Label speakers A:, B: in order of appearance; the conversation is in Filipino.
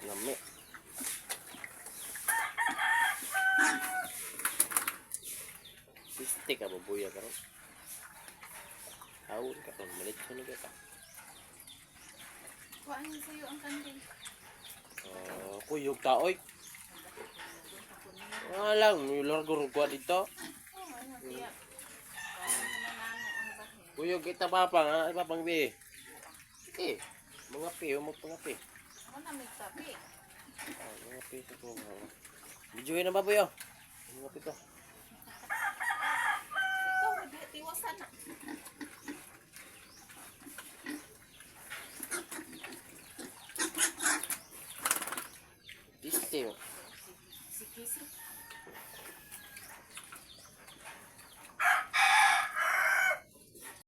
A: Lami. Piste ka babuya ka ron. Hawon ka ron. Malit siya ka.
B: Kuhaan niyo sa'yo ang kandil.
A: Kuyog taoy. Lang, may largo ko dito.
B: Oo, ano, tiyak. Manano ang bahin.
A: Kuyog kita papang, ha? Papang bi. Mga pi, mga pi.
B: Ako na may tabi.
A: Mga pi sa ko. Bijuin na baboy, oh. Mga pi to.